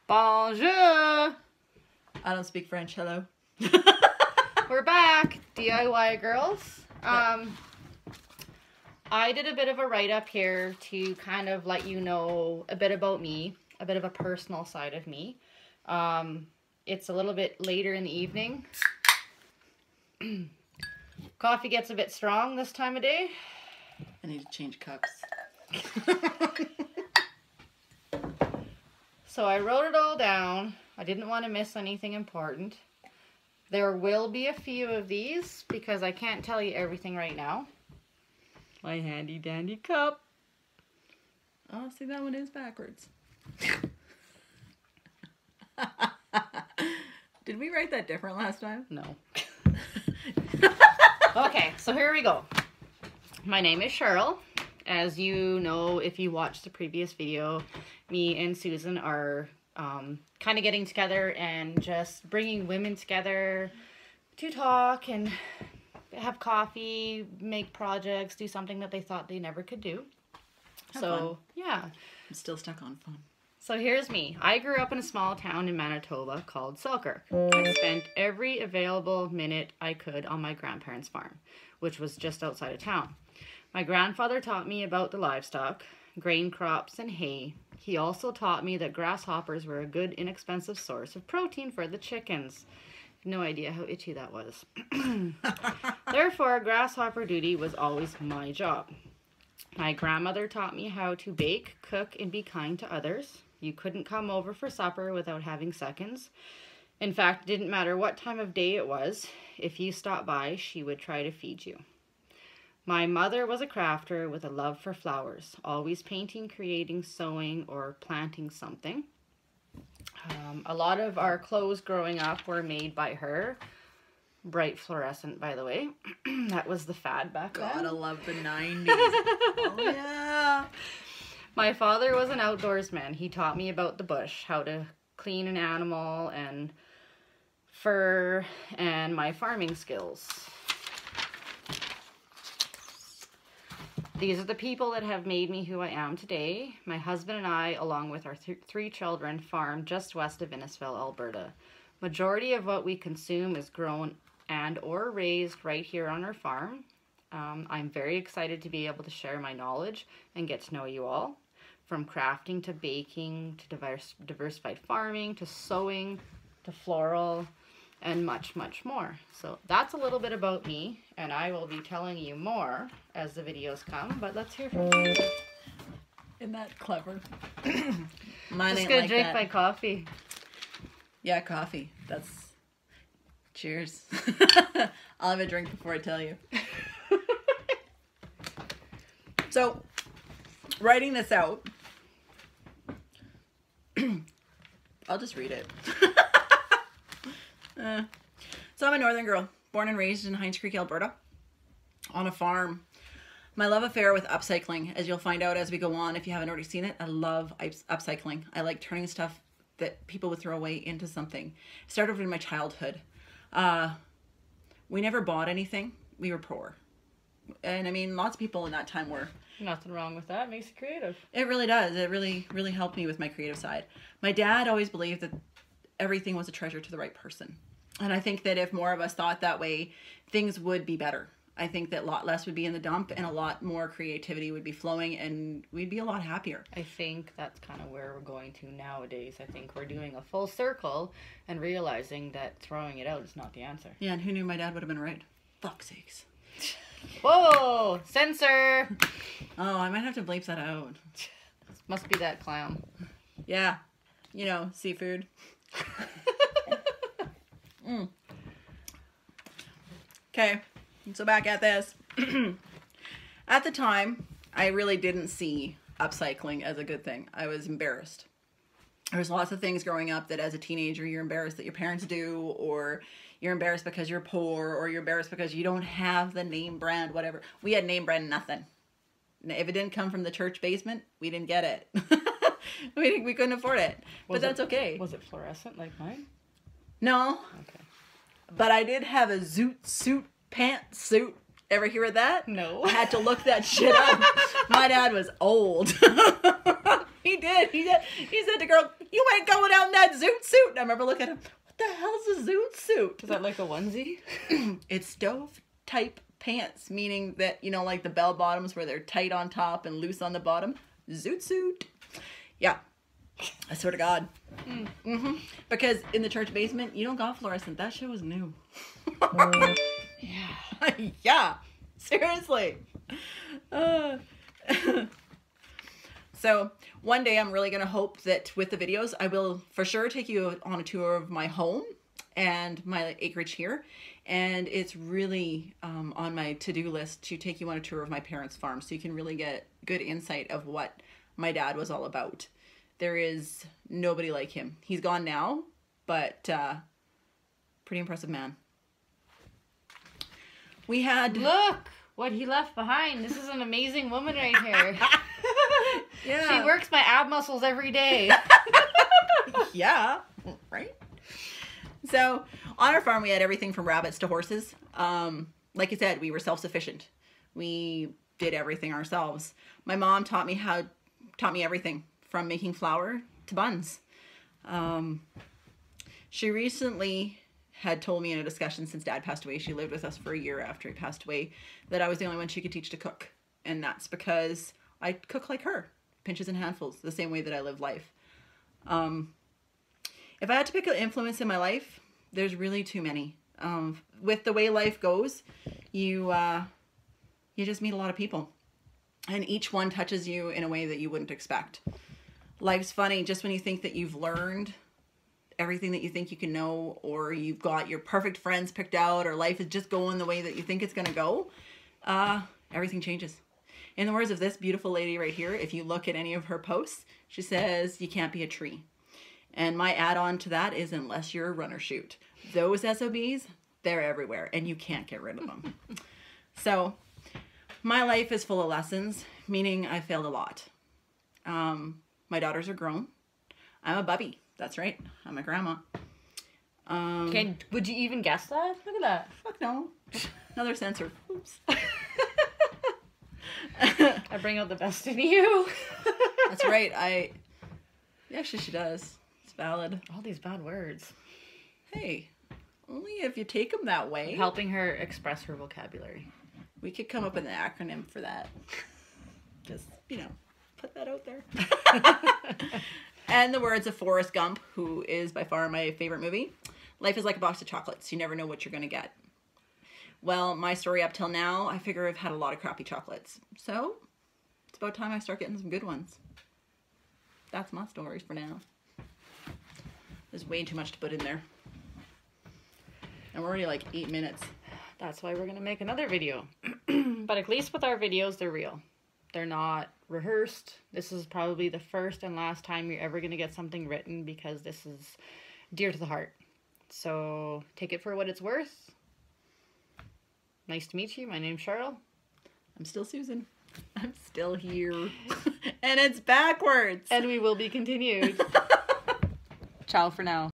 Bonjour! I don't speak French. Hello. We're back, DIY girls. I did a bit of a write-up here to kind of let you know a bit about me, a bit of a personal side of me. It's a little bit later in the evening. Coffee gets a bit strong this time of day. I need to change cups. So I wrote it all down. I didn't want to miss anything important. There will be a few of these because I can't tell you everything right now. My handy dandy cup. Oh, see, that one is backwards. Did we write that different last time? No. Okay, so here we go. My name is Sheryl. As you know, if you watched the previous video, me and Susan are kind of getting together and just bringing women together to talk and have coffee, make projects, do something that they thought they never could do. Have so, fun. yeah. I'm still stuck on fun. So here's me. I grew up in a small town in Manitoba called Selkirk. I spent every available minute I could on my grandparents' farm, which was just outside of town. My grandfather taught me about the livestock, grain crops, and hay. He also taught me that grasshoppers were a good, inexpensive source of protein for the chickens. No idea how itchy that was. Therefore, grasshopper duty was always my job. My grandmother taught me how to bake, cook, and be kind to others. You couldn't come over for supper without having seconds. In fact, it didn't matter what time of day it was. If you stopped by, she would try to feed you. My mother was a crafter with a love for flowers, always painting, creating, sewing, or planting something. A lot of our clothes growing up were made by her. Bright fluorescent, by the way. That was the fad back then. Gotta love the 90s. Oh, yeah. My father was an outdoorsman. He taught me about the bush, how to clean an animal and fur, and my farming skills. These are the people that have made me who I am today. My husband and I, along with our three children, farm just west of Innisfil, Alberta. Majority of what we consume is grown and or raised right here on our farm. I'm very excited to be able to share my knowledge and get to know you all. From crafting to baking to diversified farming to sewing to floral and much, much more. So that's a little bit about me, and I will be telling you more as the videos come, but let's hear from you. Isn't that clever? Mine just gonna drink my coffee. Yeah, coffee. That's... Cheers. I'll have a drink before I tell you. So, writing this out, I'll just read it. So I'm a northern girl, born and raised in Hinds Creek, Alberta, on a farm. My love affair with upcycling, as you'll find out as we go on, if you haven't already seen it, I love upcycling. I like turning stuff that people would throw away into something. It started in my childhood. We never bought anything. We were poor. And I mean, lots of people in that time were. Nothing wrong with that. It makes it creative. It really does. It really, really helped me with my creative side. My dad always believed that everything was a treasure to the right person. And I think that if more of us thought that way, things would be better. I think that a lot less would be in the dump and a lot more creativity would be flowing and we'd be a lot happier. I think that's kind of where we're going to nowadays. I think we're doing a full circle and realizing that throwing it out is not the answer. Yeah, and who knew my dad would have been right? Fuck's sakes. Whoa! Censor! Oh, I might have to bleep that out. Must be that clown. Yeah. You know, seafood. Okay, so back at this. At the time, I really didn't see upcycling as a good thing. I was embarrassed. There's lots of things growing up that as a teenager you're embarrassed that your parents do, or you're embarrassed because you're poor, or you're embarrassed because you don't have the name brand, whatever. We had name brand nothing. If it didn't come from the church basement, we didn't get it. we couldn't afford it. But that's okay. Was it fluorescent like mine? No. Okay. But I did have a zoot suit pantsuit. Ever hear of that? No. I had to look that shit up. My dad was old. He did. He said to girl, You ain't going out in that zoot suit. And I remember looking at him, what the hell's a zoot suit? Is that like a onesie? It's stove type pants, meaning that, you know, like the bell bottoms where they're tight on top and loose on the bottom. Zoot suit. Yeah. I swear to God. Because in the church basement, you don't got fluorescent. That shit was new. Yeah. Yeah. Seriously. So one day I'm really going to hope that with the videos, I will for sure take you on a tour of my home and my acreage here. And it's really on my to-do list to take you on a tour of my parents' farm so you can really get good insight of what my dad was all about. There is nobody like him. He's gone now, but pretty impressive man. We had... Look what he left behind. This is an amazing woman right here. Yeah. She works my ab muscles every day. Yeah, right? So on our farm, we had everything from rabbits to horses. Like I said, we were self-sufficient. We did everything ourselves. My mom taught me everything from making flour to buns. She recently had told me in a discussion since Dad passed away, she lived with us for a year after he passed away, that I was the only one she could teach to cook. And that's because I cook like her, pinches and handfuls, the same way that I live life. If I had to pick an influence in my life, there's really too many. With the way life goes, you just meet a lot of people. And each one touches you in a way that you wouldn't expect. Life's funny just when you think that you've learned everything that you think you can know, or you've got your perfect friends picked out, or life is just going the way that you think it's going to go, everything changes. In the words of this beautiful lady right here, if you look at any of her posts, she says, you can't be a tree. And my add-on to that is, unless you're a runner chute. Those SOBs, they're everywhere, and you can't get rid of them. So, my life is full of lessons, meaning I failed a lot. My daughters are grown. I'm a bubby. That's right. I'm a grandma. Okay, would you even guess that? Look at that. Fuck no. Another censor. Oops. I bring out the best in you. That's right. Actually, she does. It's valid. All these bad words. Hey, only if you take them that way. Helping her express her vocabulary. We could come up with an acronym for that. Just, put that out there. And the words of Forrest Gump, who is by far my favorite movie. Life is like a box of chocolates. You never know what you're going to get. Well, my story up till now, I figure I've had a lot of crappy chocolates. So, it's about time I start getting some good ones. That's my stories for now. There's way too much to put in there. And we're already like 8 minutes. That's why we're going to make another video. But at least with our videos, they're real. They're not rehearsed. This is probably the first and last time you're ever going to get something written, because this is dear to the heart. So take it for what it's worth. Nice to meet you. My name's Sheryl. I'm still Susan. I'm still here. And it's backwards. And we will be continued. Ciao for now.